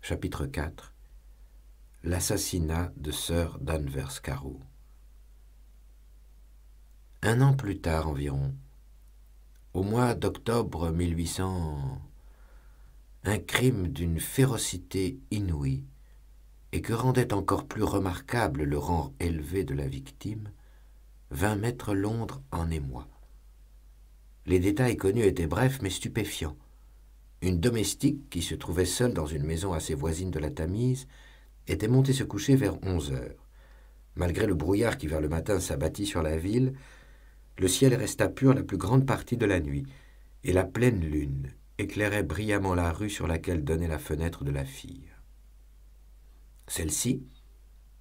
Chapitre 4. L'assassinat de Sir Danvers Carew. 1 an plus tard environ, au mois d'octobre 1800, un crime d'une férocité inouïe et que rendait encore plus remarquable le rang élevé de la victime, vint mettre Londres en émoi. Les détails connus étaient brefs mais stupéfiants. Une domestique qui se trouvait seule dans une maison assez voisine de la Tamise était montée se coucher vers 11 heures. Malgré le brouillard qui vers le matin s'abattit sur la ville, le ciel resta pur la plus grande partie de la nuit, et la pleine lune éclairait brillamment la rue sur laquelle donnait la fenêtre de la fille. Celle-ci,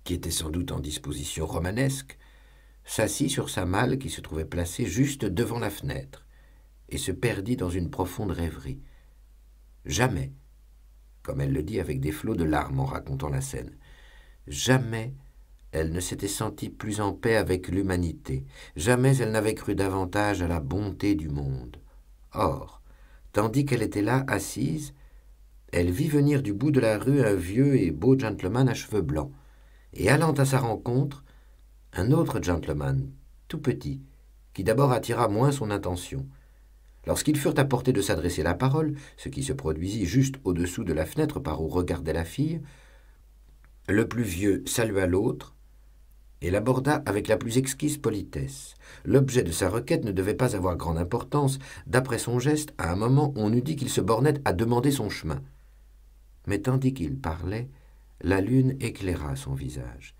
qui était sans doute en disposition romanesque, s'assit sur sa malle qui se trouvait placée juste devant la fenêtre, et se perdit dans une profonde rêverie. Jamais, comme elle le dit avec des flots de larmes en racontant la scène, jamais elle ne s'était sentie plus en paix avec l'humanité, jamais elle n'avait cru davantage à la bonté du monde. Or, tandis qu'elle était là, assise, elle vit venir du bout de la rue un vieux et beau gentleman à cheveux blancs, et allant à sa rencontre, un autre gentleman, tout petit, qui d'abord attira moins son attention. Lorsqu'ils furent à portée de s'adresser la parole, ce qui se produisit juste au-dessous de la fenêtre par où regardait la fille, le plus vieux salua l'autre et l'aborda avec la plus exquise politesse. L'objet de sa requête ne devait pas avoir grande importance. D'après son geste, à un moment, on eût dit qu'il se bornait à demander son chemin. Mais tandis qu'il parlait, la lune éclaira son visage,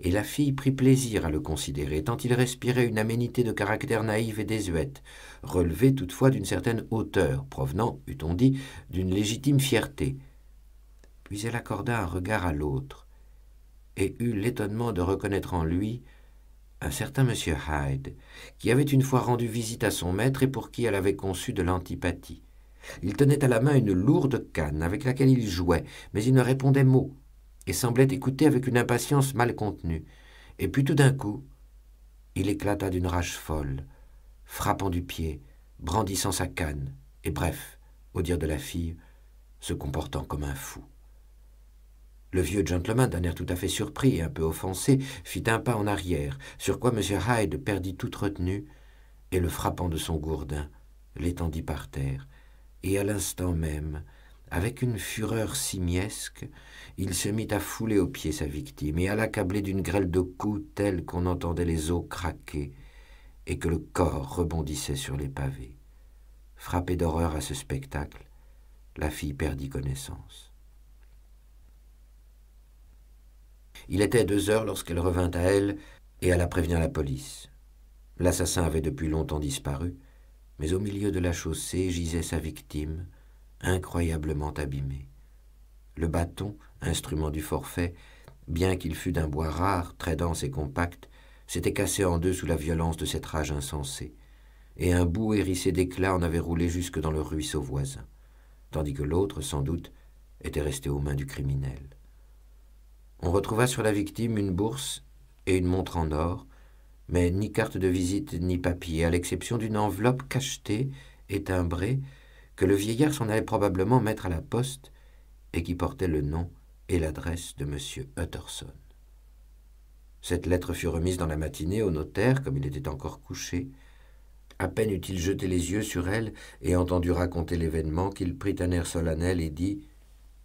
et la fille prit plaisir à le considérer, tant il respirait une aménité de caractère naïve et désuète, relevée toutefois d'une certaine hauteur, provenant, eût-on dit, d'une légitime fierté. Puis elle accorda un regard à l'autre, et eut l'étonnement de reconnaître en lui un certain M. Hyde, qui avait une fois rendu visite à son maître et pour qui elle avait conçu de l'antipathie. Il tenait à la main une lourde canne avec laquelle il jouait, mais il ne répondait mot, et semblait écouter avec une impatience mal contenue. Et puis tout d'un coup, il éclata d'une rage folle, frappant du pied, brandissant sa canne, et bref, au dire de la fille, se comportant comme un fou. Le vieux gentleman, d'un air tout à fait surpris et un peu offensé, fit un pas en arrière, sur quoi M. Hyde perdit toute retenue, et le frappant de son gourdin, l'étendit par terre, et à l'instant même, avec une fureur simiesque, il se mit à fouler aux pieds sa victime et à l'accabler d'une grêle de coups telle qu'on entendait les os craquer et que le corps rebondissait sur les pavés. Frappée d'horreur à ce spectacle, la fille perdit connaissance. Il était 2 heures lorsqu'elle revint à elle et alla prévenir la police. L'assassin avait depuis longtemps disparu, mais au milieu de la chaussée gisait sa victime, incroyablement abîmée. Le bâton, instrument du forfait, bien qu'il fût d'un bois rare, très dense et compact, s'était cassé en deux sous la violence de cette rage insensée, et un bout hérissé d'éclats en avait roulé jusque dans le ruisseau voisin, tandis que l'autre, sans doute, était resté aux mains du criminel. On retrouva sur la victime une bourse et une montre en or, mais ni carte de visite ni papier, à l'exception d'une enveloppe cachetée et timbrée que le vieillard s'en allait probablement mettre à la poste et qui portait le nom et l'adresse de M. Utterson. Cette lettre fut remise dans la matinée au notaire, comme il était encore couché. À peine eut-il jeté les yeux sur elle et entendu raconter l'événement qu'il prit un air solennel et dit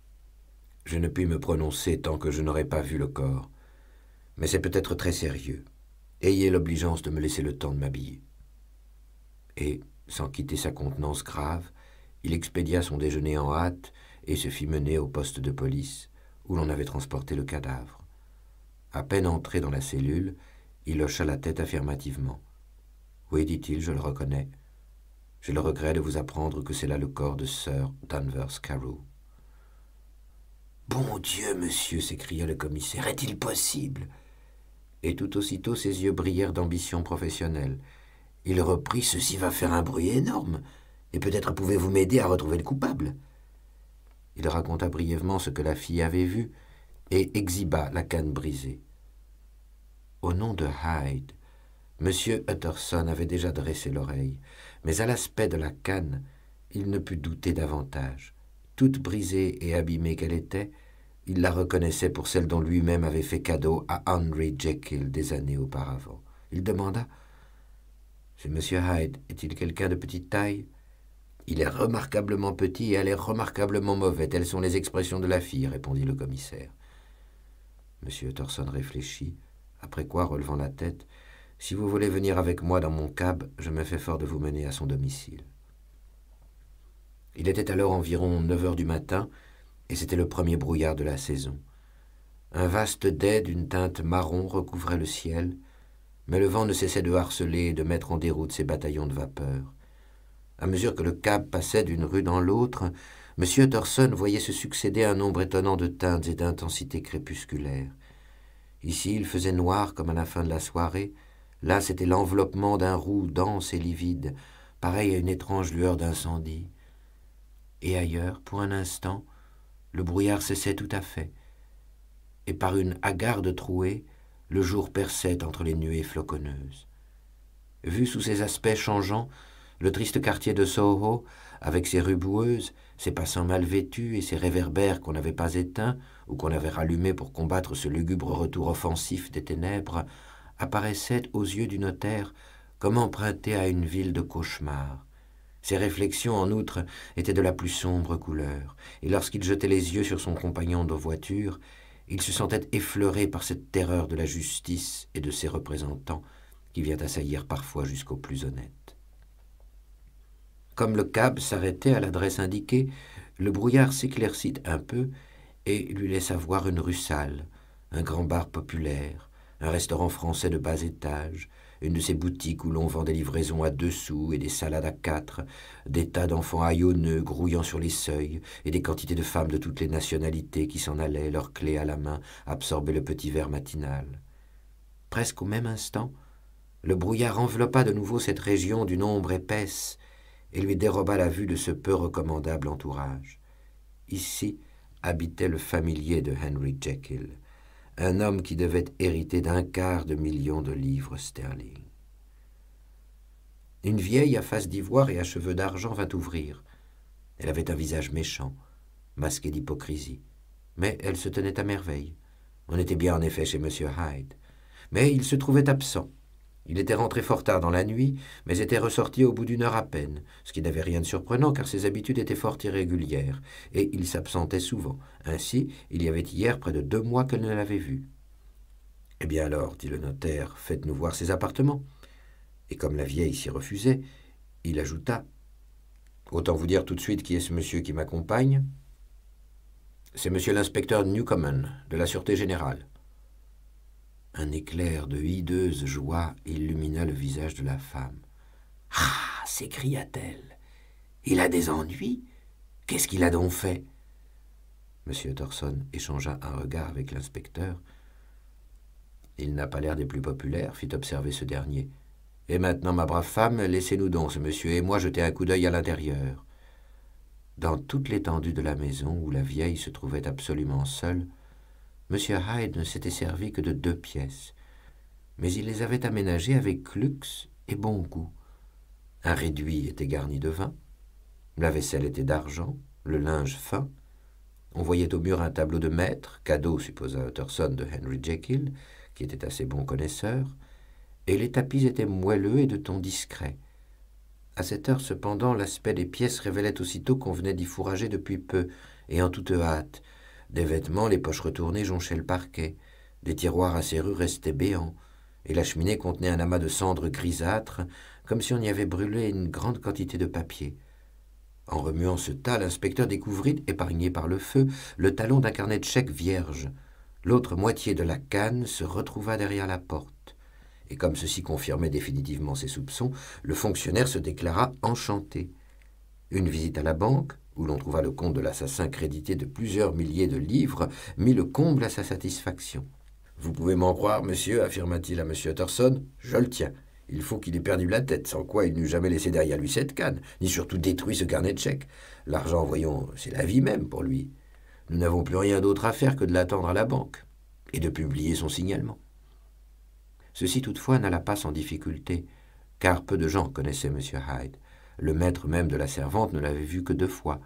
« Je ne puis me prononcer tant que je n'aurai pas vu le corps, mais c'est peut-être très sérieux. Ayez l'obligeance de me laisser le temps de m'habiller. » Et, sans quitter sa contenance grave, il expédia son déjeuner en hâte et se fit mener au poste de police, où l'on avait transporté le cadavre. À peine entré dans la cellule, il hocha la tête affirmativement. « Oui, dit-il, je le reconnais. J'ai le regret de vous apprendre que c'est là le corps de Sir Danvers Carew. »« Bon Dieu, monsieur !» s'écria le commissaire, « est-il possible ?» Et tout aussitôt ses yeux brillèrent d'ambition professionnelle. Il reprit « Ceci va faire un bruit énorme, et peut-être pouvez-vous m'aider à retrouver le coupable. » Il raconta brièvement ce que la fille avait vu et exhiba la canne brisée. Au nom de Hyde, M. Utterson avait déjà dressé l'oreille, mais à l'aspect de la canne, il ne put douter davantage. Toute brisée et abîmée qu'elle était, il la reconnaissait pour celle dont lui-même avait fait cadeau à Henry Jekyll des années auparavant. Il demanda « C'est Monsieur Hyde, est-il quelqu'un de petite taille ?»« Il est remarquablement petit et elle est remarquablement mauvais, telles sont les expressions de la fille, » répondit le commissaire. M. Utterson réfléchit, après quoi, relevant la tête, « Si vous voulez venir avec moi dans mon cab, je me fais fort de vous mener à son domicile. » Il était alors environ 9 heures du matin, et c'était le premier brouillard de la saison. Un vaste dais d'une teinte marron recouvrait le ciel, mais le vent ne cessait de harceler et de mettre en déroute ses bataillons de vapeur. À mesure que le cab passait d'une rue dans l'autre, M. Utterson voyait se succéder un nombre étonnant de teintes et d'intensités crépusculaires. Ici, il faisait noir comme à la fin de la soirée. Là, c'était l'enveloppement d'un roux dense et livide, pareil à une étrange lueur d'incendie. Et ailleurs, pour un instant, le brouillard cessait tout à fait, et par une hagarde trouée, le jour perçait entre les nuées floconneuses. Vu sous ses aspects changeants, le triste quartier de Soho, avec ses rues boueuses, ses passants mal vêtus et ses réverbères qu'on n'avait pas éteints ou qu'on avait rallumés pour combattre ce lugubre retour offensif des ténèbres, apparaissait aux yeux du notaire comme emprunté à une ville de cauchemar. Ses réflexions, en outre, étaient de la plus sombre couleur, et lorsqu'il jetait les yeux sur son compagnon de voiture, il se sentait effleuré par cette terreur de la justice et de ses représentants qui vient assaillir parfois jusqu'aux plus honnêtes. Comme le cab s'arrêtait à l'adresse indiquée, le brouillard s'éclaircit un peu et lui laissa voir une rue sale, un grand bar populaire, un restaurant français de bas étage, une de ces boutiques où l'on vend des livraisons à 2 sous et des salades à 4, des tas d'enfants haillonneux grouillant sur les seuils et des quantités de femmes de toutes les nationalités qui s'en allaient, leurs clés à la main, absorber le petit verre matinal. Presque au même instant, le brouillard enveloppa de nouveau cette région d'une ombre épaisse et lui déroba la vue de ce peu recommandable entourage. Ici habitait le familier de Henry Jekyll, un homme qui devait hériter d'1/4 de livres sterling. Une vieille à face d'ivoire et à cheveux d'argent vint ouvrir. Elle avait un visage méchant, masqué d'hypocrisie, mais elle se tenait à merveille. On était bien en effet chez M. Hyde, mais il se trouvait absent. Il était rentré fort tard dans la nuit, mais était ressorti au bout d'1 heure à peine, ce qui n'avait rien de surprenant car ses habitudes étaient fort irrégulières, et il s'absentait souvent. Ainsi, il y avait hier près de 2 mois qu'elle ne l'avait vu. « Eh bien alors, dit le notaire, faites-nous voir ses appartements. » Et comme la vieille s'y refusait, il ajouta « Autant vous dire tout de suite qui est ce monsieur qui m'accompagne. C'est monsieur l'inspecteur Newcomen, de la Sûreté générale. » Un éclair de hideuse joie illumina le visage de la femme. « Ah !» s'écria-t-elle. « Il a des ennuis? Qu'est-ce qu'il a donc fait ?» M. Utterson échangea un regard avec l'inspecteur. « Il n'a pas l'air des plus populaires, » fit observer ce dernier. « Et maintenant, ma brave femme, laissez-nous donc, ce monsieur et moi, jeter un coup d'œil à l'intérieur. » Dans toute l'étendue de la maison, où la vieille se trouvait absolument seule, M. Hyde ne s'était servi que de 2 pièces, mais il les avait aménagées avec luxe et bon goût. Un réduit était garni de vin, la vaisselle était d'argent, le linge fin. On voyait au mur un tableau de maître, cadeau, supposa Utterson, de Henry Jekyll, qui était assez bon connaisseur, et les tapis étaient moelleux et de ton discret. À cette heure, cependant, l'aspect des pièces révélait aussitôt qu'on venait d'y fourrager depuis peu, et en toute hâte. Des vêtements, les poches retournées jonchaient le parquet, des tiroirs à serrure restaient béants, et la cheminée contenait un amas de cendres grisâtres, comme si on y avait brûlé une grande quantité de papier. En remuant ce tas, l'inspecteur découvrit, épargné par le feu, le talon d'un carnet de chèques vierge. L'autre moitié de la canne se retrouva derrière la porte. Et comme ceci confirmait définitivement ses soupçons, le fonctionnaire se déclara enchanté. Une visite à la banque, où l'on trouva le compte de l'assassin crédité de plusieurs milliers de livres, mit le comble à sa satisfaction. « Vous pouvez m'en croire, monsieur, affirma-t-il à M. Utterson, je le tiens. Il faut qu'il ait perdu la tête, sans quoi il n'eût jamais laissé derrière lui cette canne, ni surtout détruit ce carnet de chèques. L'argent, voyons, c'est la vie même pour lui. Nous n'avons plus rien d'autre à faire que de l'attendre à la banque, et de publier son signalement. » Ceci toutefois n'alla pas sans difficulté, car peu de gens connaissaient M. Hyde. Le maître même de la servante ne l'avait vu que 2 fois.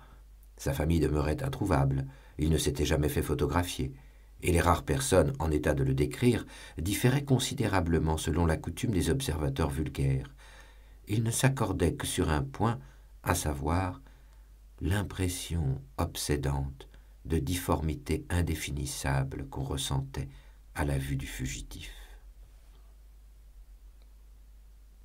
Sa famille demeurait introuvable, il ne s'était jamais fait photographier, et les rares personnes en état de le décrire différaient considérablement selon la coutume des observateurs vulgaires. Ils ne s'accordaient que sur un point, à savoir l'impression obsédante de difformité indéfinissable qu'on ressentait à la vue du fugitif.